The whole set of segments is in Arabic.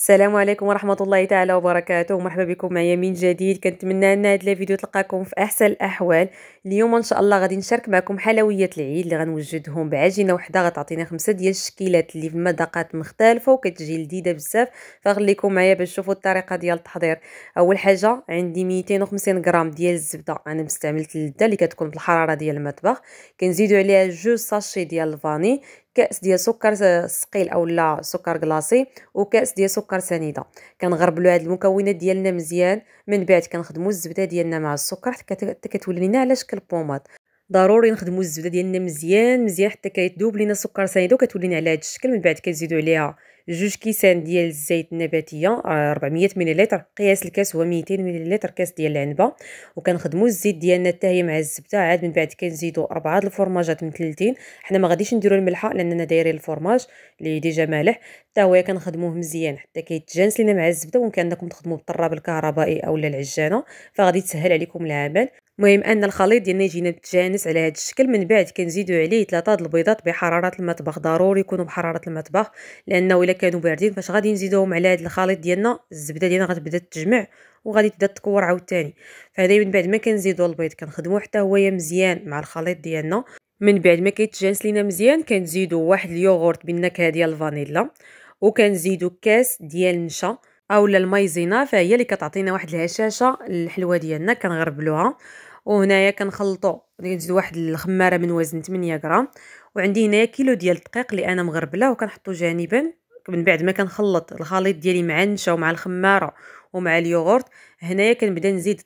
السلام عليكم ورحمة الله تعالى وبركاته، مرحبا بكم معايا من جديد. كنتمنى ان هاد الفيديو تلقاكم في احسن الاحوال. اليوم ان شاء الله غادي نشارك معكم حلويات العيد اللي غنوجدهم بعجينه وحده غتعطينا 5 ديال الشكيلات اللي في مذاقات مختلفه وكتجي لذيذه بزاف. فخليكم معايا باش تشوفوا الطريقه ديال التحضير. اول حاجه عندي 250 غرام ديال الزبده، انا استعملت اللذه اللي كتكون بالحراره ديال المطبخ. كنزيدوا عليها 2 ساشي ديال الفاني، كاس ديال سكر ثقيل اولا سكر كلاصي، وكاس ديال سكر سنيده. كنغربلوا هاد المكونات ديالنا مزيان، من بعد كنخدموا الزبده ديالنا مع السكر حتى كتولي لينا على شكل بوماط. ضروري نخدموا الزبده ديالنا مزيان مزيان حتى كيذوب لينا السكر سنيده وكتولي لينا على هاد الشكل. من بعد كنزيدوا عليها 2 كيسان ديال الزيت النباتيه، 400 مليلتر. قياس الكاس هو 200 مليلتر كاس ديال العنبه. وكنخدموا الزيت ديالنا حتى هي مع الزبده. عاد من بعد كنزيدوا 4 الفرماجات مثلثين. حنا ما غاديش نديروا الملحه لاننا دايرين الفرماج اللي ديجا مالح. حتى هو كنخدموه مزيان حتى كيتجانس لينا مع الزبده. ممكن انكم تخدموه بالطراب الكهربائي اولا العجانه، فغادي تسهل عليكم العمل. المهم ان الخليط ديالنا يجينا متجانس على هذا الشكل. من بعد كنزيدوا عليه 3 البيضات بحراره المطبخ، ضروري يكونوا بحراره المطبخ لانه الا كانوا باردين فاش غادي نزيدوهم على هذا الخليط ديالنا الزبده ديالنا غتبدا تجمع وغادي تبدا تكور عاوتاني. فهذا من بعد ما كنزيدوا البيض كنخدموه حتى هو مزيان مع الخليط ديالنا. من بعد ما كيتجانس لينا مزيان كنزيدوا واحد اليوغورت بالنكهه ديال الفانيلا، وكنزيدوا كاس ديال النشا اولا المايزينا، فهي اللي كتعطينا واحد الهشاشه الحلوه ديالنا. كنغربلوها وهنايا كنخلطوا، كنزيد واحد الخماره من وزن 8 غرام. وعندي هنايا كيلو ديال الدقيق اللي انا مغربله وكنحطو جانبا. من بعد ما كنخلط الخليط ديالي مع النشا ومع الخماره ومع اليوغورت، هنايا كنبدا نزيد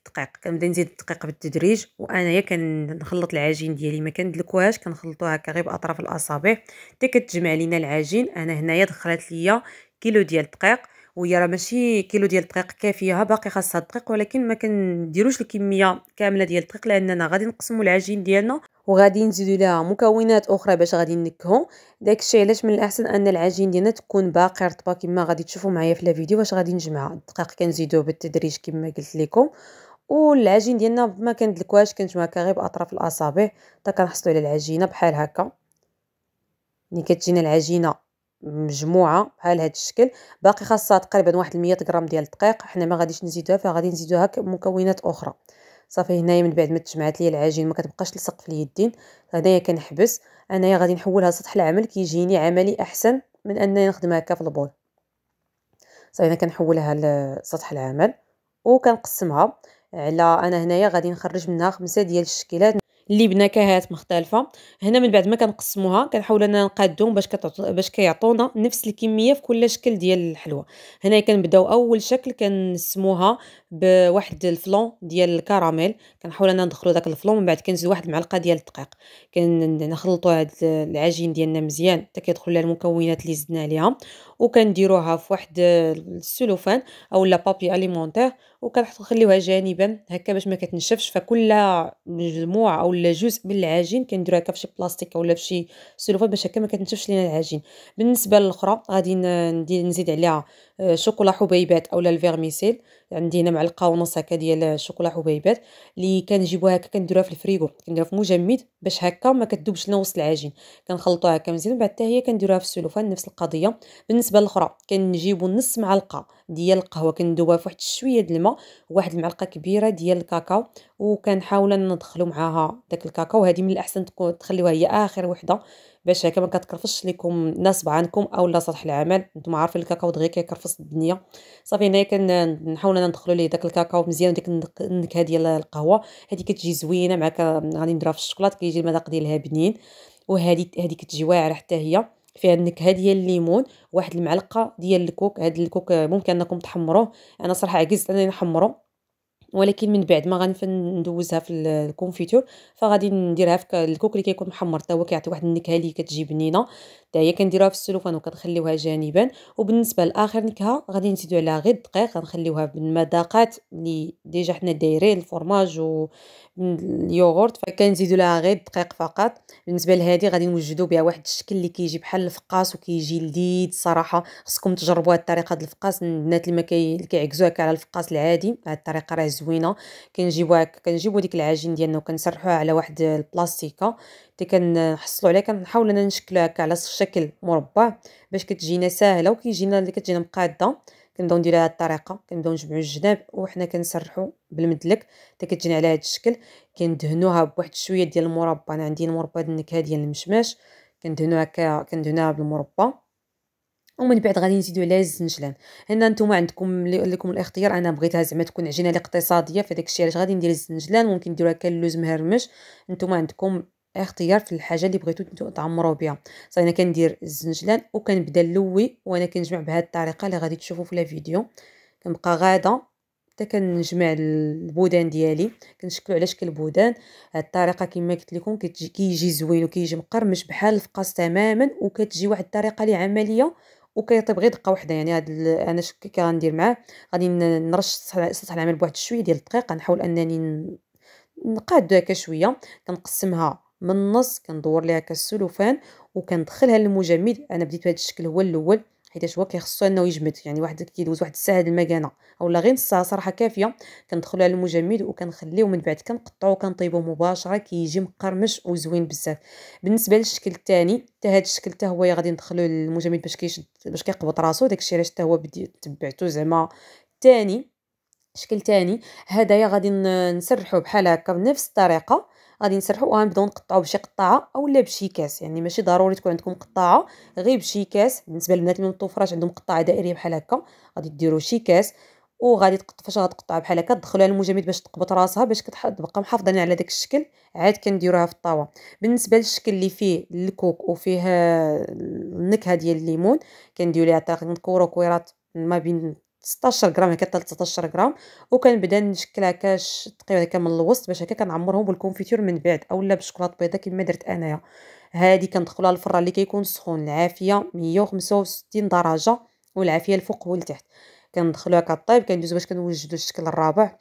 الدقيق بالتدريج. وانايا كنخلط العجين ديالي، ما كندلكوهاش، كنخلطوها هكا غير باطراف الاصابع حتى كتجمع لينا العجين. انا هنايا دخلت ليا كيلو ديال الدقيق، وهي راه ماشي كيلو ديال الدقيق كافيها، باقي خاصها الدقيق، ولكن ما كنديروش الكميه كامله ديال الدقيق لاننا غادي نقسموا العجين ديالنا وغادي نزيدوا لها مكونات اخرى باش غادي نكهو. داكشي علاش من الاحسن ان العجين ديالنا تكون باقي رطبه كما غادي تشوفوا معايا في الفيديو. واش غادي نجمع الدقيق كنزيدوه بالتدريج كما قلت لكم، والعجين ديالنا ما كندلكوهاش، كنجمع غير باطراف الاصابع حتى كنحصلوا على العجينه بحال هكا. ملي كتجينا العجينه مجموعه بحال هذا الشكل، باقي خاصها تقريبا واحد 100 غرام ديال الدقيق. حنا ما غاديش نزيدوها، فغادي نزيدوها كمكونات اخرى. صافي هنايا من بعد ما تجمعات ليا العجين ما كتبقاش تلصق في اليدين، هنايا كنحبس. انايا غادي نحولها لسطح العمل كيجيني عملي احسن من انني نخدمها هكا في البول. صافي انا كنحولها لسطح العمل وكنقسمها على، انا هنايا غادي نخرج منها 5 ديال الشكيلات اللي بنكهات مختلفه. هنا من بعد ما كنقسموها كنحاول اننا نقادهم باش كيعطونا نفس الكميه في كل شكل ديال الحلوه. هنا كنبداو اول شكل كنسموها بواحد الفلون ديال الكراميل. كنحاول اننا ندخلوا داك الفلون، من بعد كنزيد واحد المعلقه ديال الدقيق. كنخلطوا هاد العجين ديالنا مزيان حتى كيدخل لها المكونات اللي زدنا عليها، وكنديروها في واحد السلوفان اولا بابي اليمونتير وكنخليوها جانبا هكا باش ما كتنشفش. فكل مجموعه اولا جزء من العجين كنديروها هكا فشي بلاستيك اولا فشي سلوفان باش هكا ما كتنشفش لينا العجين. بالنسبه للاخرى غادي نزيد عليها شوكولا حبيبات اولا الفيرميسيل. عندي هنا معلقه ونص هكا ديال شوكولا حبيبات اللي كنجيبوها هكا كنديروها في الفريغو، كنديروها في مجمد باش هكا ما كتذوبش لنا وسط العجين. كنخلطوها هكا مزيان، بعد حتى هي كنديروها في السلوفان نفس القضيه. بالنسبه للاخرى كنجيبوا نص معلقه ديال القهوه كندوبها في واحد شويه د الماء، واحد المعلقه كبيره ديال الكاكاو، وكنحاول ندخلوا معاها داك الكاكاو. هذه من الاحسن تكون تخليوها هي اخر وحده باش هكا ما كتكرفصش لكم نصب عنكم اولا سطح العمل. نتوما عارفين الكاكاو دغيا كيكرفص الدنيا. صافي هنايا كنحاول ندخلوا ليه داك الكاكاو مزيان وديك النكهه ديال القهوه. هذه كتجي زوينه معك، غادي نديرها في الشوكولات كيجي المذاق ديالها بنين. وهذه كتجي واعره حتى هي، فيها النكهه ديال الليمون، واحد المعلقه ديال الكوك. هذا الكوك ممكن انكم تحمروه، انا صراحه عجزت انني نحمره، ولكن من بعد ما ندوزها في الكونفيتور فغادي نديرها في الكوك اللي كيكون محمر حتى هو كيعطي واحد النكهه اللي كتجي بنينه. حتى هي كنديروها في السلوفان وكنخليوها جانبا. وبالنسبه لاخر نكهه غادي نزيدوا عليها غير الدقيق، غنخليوها بالمذاقات اللي ديجا حنا دايرين الفرماج واليوغورت، فكنزيدوا لها غير الدقيق فقط. بالنسبه لهذه غادي نوجدوا بها واحد الشكل اللي كيجي بحال الفقاس وكيجي لذيذ. صراحه خصكم تجربوا هذه الطريقه ديال الفقاس. البنات اللي ما كيعكزوها على الفقاس العادي، هذه الطريقه راه زوينه. كنجيبوا ديك العجين ديالنا وكنسرحوها على واحد البلاستيكه حتى كنحصلوا عليها كنحاول انا نشكلها هكا على شكل مربع باش كتجينا ساهله وكيجينا اللي كتجينا مقاده. كنبداو نديروا هذه الطريقه، كنبداو نجمعوا الجناب وحنا كنسرحوا بالمدلك حتى كتجينا على هذا الشكل. كندهنوها بواحد شويه ديال المربى، انا عندي المربى د النكهه ديال المشماش، كندهنوها هكا، كندهنوها بالمربى. ومن بعد غادي نزيدو عليها الزنجلان. هنا نتوما عندكم لكم الاختيار، انا بغيتها زعما تكون عجينه الاقتصاديه، فداك الشيء علاش غادي ندير الزنجلان. ممكن ديروا هكا اللوز مهرمش، نتوما عندكم اختيار في الحاجه اللي بغيتو تعمروا بها. صافي انا كندير الزنجلان وكنبدا نلوي وانا كنجمع بهذه الطريقه اللي غادي تشوفوا في لا فيديو. كنبقى غاده حتى كنجمع البودان ديالي، كنشكلو على شكل بودان. هاد الطريقه كما قلت لكم كيجي زوين وكيجي مقرمش بحال الفقاس تماما، وكتجي واحد الطريقه اللي عمليه وكيطيب غير دقه واحده. يعني انا كندير معاه غادي نرش سطح العمل بواحد شويه ديال الدقيق، غنحاول انني نقادو هكا شويه. كنقسمها من النص، كندور ليها هكا السلوفان وكندخلها للمجمد. انا بديت بهذا الشكل هو الاول حيت هو كيخصو انه يجمد، يعني واحد كيدوز واحد الساعه د المكانه اولا غير نص ساعه صراحه كافيه. كندخلوها للمجمد وكنخليو من بعد كنقطعو وكنطيبو مباشره، كيجي مقرمش وزوين بزاف. بالنسبه للشكل الثاني حتى هذا الشكل حتى هو غادي ندخلوه للمجمد باش كيشد، باش كيقبض راسو. داكشي علاش حتى هو تبعتو زعما ثاني شكل تاني. هدايا غادي نسرحو بحال هكا بنفس الطريقه، غادي نسرحو وغنبداو نقطعو بشي قطعه اولا بشي كاس. يعني ماشي ضروري تكون عندكم قطعه، غير بشي كاس. بالنسبه للبنات اللي مطوفراش عندهم قطعه دائريه بحال هكا، غادي ديروا شي كاس وغادي فاش غتقطعوا بحال هكا تدخلوها للمجمد باش تقبط راسها باش تبقى محافظه على داك الشكل. عاد كنديروها في الطاوه. بالنسبه للشكل اللي فيه الكوك وفيه النكهه ديال الليمون، كنديروا ليها طريقه نكورو كويرات ما بين 16 غرام هكا حتى 13 غرام، وكنبدا نشكل هكا تقريبا هكا من الوسط باش هكا كنعمرهم بالكونفيتور من بعد اولا بالشوكولاط بيضاء كما درت انايا. هذه كندخلوها للفران اللي كيكون سخون، العافيه 165 درجه والعافيه الفوق والتحت. كندخلوها كطيب، كندوزو باش كنوجدوا الشكل الرابع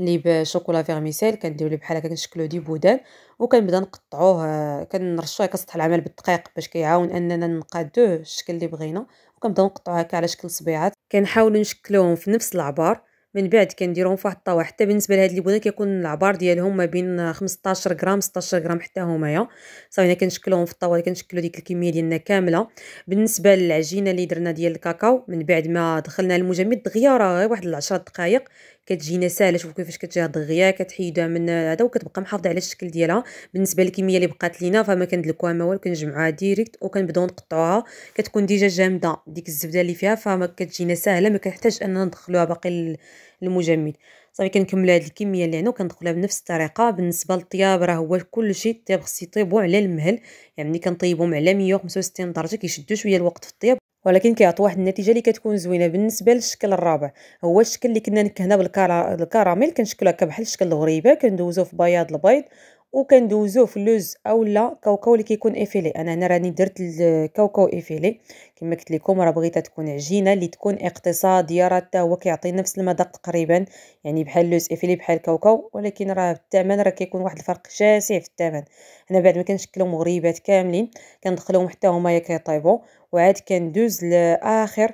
اللي بشوكولا فيرميسيل. كنديرو ليه بحال هكا كنشكلو دي بودان وكنبدا نقطعوه، كنرشوه هكا سطح العمل بالدقيق باش كيعاون اننا نقادوه الشكل اللي بغينا. وكنبداو نقطعوه هكا على شكل صبيعات، كنحاولوا نشكلوهم في نفس العبار. من بعد كنديروهم في واحد الطاوه. حتى بالنسبه لهاد لي بودان كيكون العبار ديالهم ما بين 15 غرام 16 غرام حتى همايا. صافي كنشكلوهم في الطاوه، كنشكلوا ديك الكميه ديالنا كامله. بالنسبه للعجينه اللي درنا ديال الكاكاو، من بعد ما دخلنا المجمد دغيا راه غير واحد 10 دقائق كتجينا ساهله. شوفوا كيفاش كتجيها دغيا، كتحيدها من هذا وكتبقى محافظه على الشكل ديالها. بالنسبه للكميه اللي بقات لينا فما كندلكوها ما والو، كنجمعوها ديريكت وكنبداو نقطعوها. كتكون ديجا جامده ديك الزبده اللي فيها، فما كتجينا ساهله، ما كنحتاج اننا ندخلوها باقي المجمد. صافي كنكمل هذه الكميه اللي عندنا وكندخلوها بنفس الطريقه. بالنسبه للطياب راه هو كلشي الطياب خص يطيبوا على المهل، يعني كنطيبهم على 165 درجه، كيشدوا شويه الوقت في الطياب ولكن كيعطوا واحد النتيجه اللي كتكون زوينه. بالنسبه للشكل الرابع هو الشكل اللي كنا نكهنا بالكراميل، كنشكلوا هكا بحال الشكل الغريبه، كندوزوه في بياض البيض وكندوزوه في اللوز اولا كاوكاو اللي كيكون ايفيلي. انا هنا راني درت الكاوكاو ايفيلي كما قلت لكم، راه بغيتها تكون عجينه اللي تكون اقتصاديه، راه حتى هو كيعطي نفس المذاق تقريبا، يعني بحال اللوز ايفيلي بحال الكاوكاو، ولكن راه الثمن راه كيكون واحد الفرق شاسع في الثمن. هنا بعد ما كنشكلهم مغريبات كاملين كندخلهم حتى هما كيطيبوا. وعاد كندوز لاخر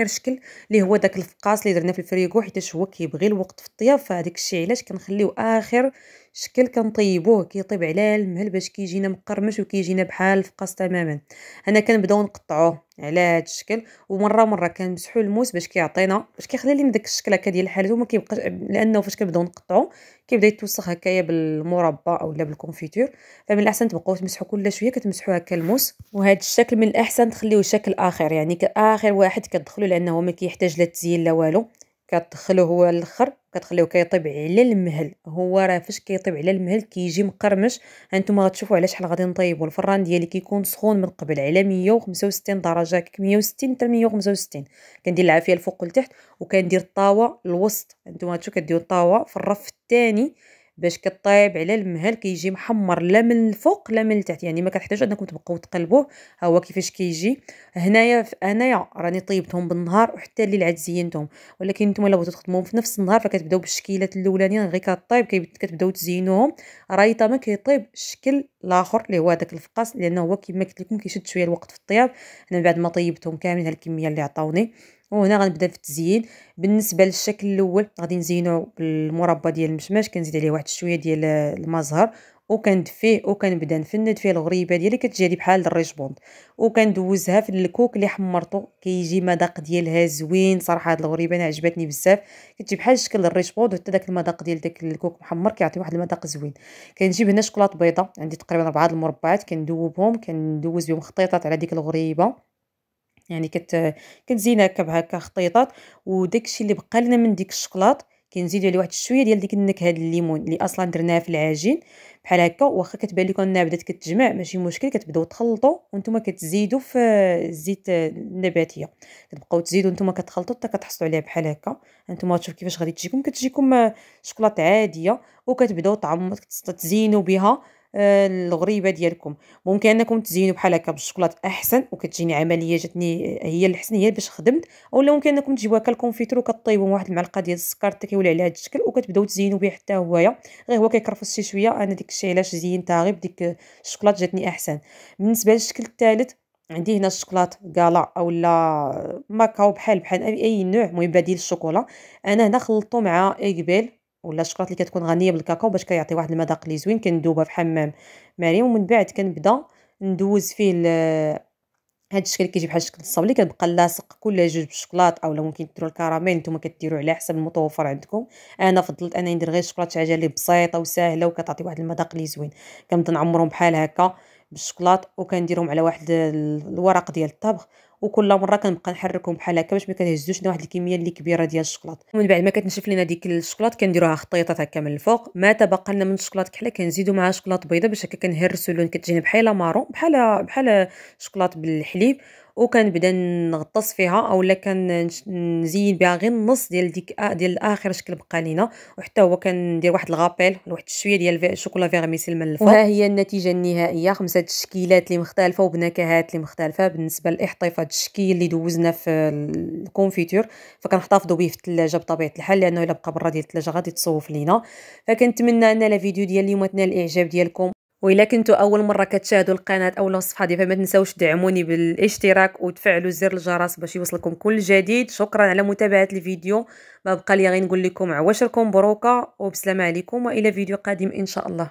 شكل اللي هو داك الفقاص اللي درنا في الفريغو، حيت هو كيبغي الوقت في الطياب، فهاداك الشيء علاش كنخليو اخر شكل كنطيبوه كيطيب على المهل باش كيجينا مقرمش وكيجينا بحال الفقاص تماما. هنا كنبداو نقطعوه على هذا الشكل ومره مره كنمسحوا الموس باش كيعطينا، باش كيخلي لنا داك الشكل هكا ديال الحلزون وما كيبقاش، لانه فاش كنبداو نقطعو كيبدا يتوسخ هكايا بالمربى اولا بالكونفيتور. فمن الاحسن تبقاو تمسحوا كل شويه كتمسحوا هكا الموس. وهذا الشكل من الاحسن تخليوه شكل اخر، يعني كاخر واحد كتدخلوا لانه ما كيحتاج لا تزيين لا والو، كتدخلوه هو الاخر كتخليوه كيطيب على المهل. هو راه فاش كيطيب على المهل كيجي مقرمش. هانتوما غتشوفوا على شحال غادي نطيبوا. الفران ديالي كيكون سخون من قبل على 165 درجه، 160 حتى 165. كندير العافيه الفوق والتحت وكندير الطاوه الوسط. هانتوما غتشوفوا كديروا الطاوه في الرف الثاني باش كطيب على المهل، كيجي محمر لا من الفوق لا من التحت، يعني ما كتحتاجوا انكم تبقاو تقلبوه. ها هو كيفاش كيجي. هنايا راني طيبتهم بالنهار وحتى الليل عاد زينتهم، ولكن نتوما لو بغيتو تخدموهم في نفس النهار فكتبداو بالشكيلات الاولانيين غير كطيب كتبداو تزينوهم. رايطه ما كيطيب الشكل الاخر اللي هو داك الفقاس، لانه هو كما قلت لكم كيشد شويه الوقت في الطياب. انا بعد ما طيبتهم كاملين هالكميه اللي عطاوني، وهنا غنبدا في التزيين. بالنسبه للشكل الاول غادي نزينو بالمربى ديال المشماش، كنزيد عليه واحد شويه ديال الماء زهر وكندفيه وكنبدا نفند فيه الغريبه ديالي كتجي هادي بحال الريشبوند، وكندوزها في الكوك اللي حمرته. كيجي مذاق ديالها زوين صراحه. هاد الغريبه انا عجبتني بزاف، كتجي بحال شكل الريشبوند، وحتى داك المذاق ديال داك الكوك محمر كيعطي واحد المذاق زوين. كنجيب هنا شوكولاط بيضاء، عندي تقريبا 4 المربعات، كندوبهم كندوز بهم خطيطات على ديك الغريبه، يعني كتزين هكا بهكا خطيطات. وداكشي اللي بقى لنا من ديك الشكلاط كنزيدو عليه واحد شويه ديال ديك النكهه ديال الليمون اللي اصلا درناها في العجين بحال هكا. واخا كتبان لكم انها بدات كتجمع ماشي مشكل، كتبداو تخلطوا وانتم كتزيدوا في الزيت النباتيه، كتبقاو تزيدوا نتوما كتخلطوا حتى كتحصلوا عليها بحال هكا. انتم غتشوفوا كيفاش غادي تجيكم، كتجيكم شكلاط عاديه، وكتبداو تزينوا بها الغريبه ديالكم. ممكن انكم تزينوا بحال هكا بالشوكولات احسن، وكتجيني عمليه جاتني هي الاحسن هي باش خدمت. اولا ممكن انكم تجيبوها كالكونفيتور وكطيبوا واحد المعلقه ديال السكر حتى كيولي على هذا الشكل، وكتبداو تزينوا به حتى هويا، غير هو كيكرفس شي شويه. انا ديك الشيء علاش زينتها غير بديك الشوكولات جاتني احسن. بالنسبه للشكل الثالث عندي هنا الشوكولات كالا اولا ماكاو بحال اي نوع المهم بديل الشوكولا. انا هنا خلطته مع ايغبيل ولا الشوكولات اللي كتكون غنيه بالكاكاو باش كيعطي واحد المذاق اللي زوين. كندوبها في حمام مريم، ومن بعد كنبدا ندوز فيه هاد الشكل كيجي بحال شكل الصبلي، كتبقى لاصق كل جوج بالشوكولات، اولا ممكن ديروا الكراميل نتوما كديروا على حسب المتوفر عندكم. انا فضلت انني ندير غير الشوكولاته شي حاجه اللي بسيطه وسهله وكتعطي واحد المذاق اللي زوين. كنبدا نعمرهم بحال هكا بالشوكولات، وكنديرهم على واحد الورق ديال الطبخ، وكل مره كنبقى نحركهم بحال هكا باش ما كنهزوش واحد الكميه اللي كبيره ديال الشوكولات. ومن بعد ما كتنشف لينا ديك الشوكولات كنديروها خطيطات هكا من الفوق. ما تبقى لنا من الشوكولات كحله كنزيدوا معها شوكولات بيضاء باش هكا كنهرسوا اللون، كتجينا بحال مارون بحال شوكولات بالحليب. وكنبدا نغطس فيها اولا كنزين بها غير النص ديال ديال اخر شكل بقى لينا، وحتى هو كندير واحد الغابيل واحد شويه ديال الشوكولا فيرميسيل من الفوق. وها هي النتيجه النهائيه، 5 تشكيلات اللي مختلفه وبنكهات اللي مختلفه. بالنسبه للاحطيف هذا الشكل اللي دوزنا في الكونفيتور فكنحتفظوا به في الثلاجه بطبيعه الحال، لانه الا بقى برا ديال الثلاجه غادي تصوف لينا. فكنتمنى ان الفيديو ديال اليوم تنال الاعجاب ديالكم. وإلا كنتوا اول مره كتشاهدوا القناه اولا الصفحه ديالها فما تنساوش تدعموني بالاشتراك وتفعلوا زر الجرس باش يوصلكم كل جديد. شكرا على متابعه الفيديو. ما بقى لي غير نقول لكم عواشركم بروكه وبسلامه عليكم، والى فيديو قادم ان شاء الله.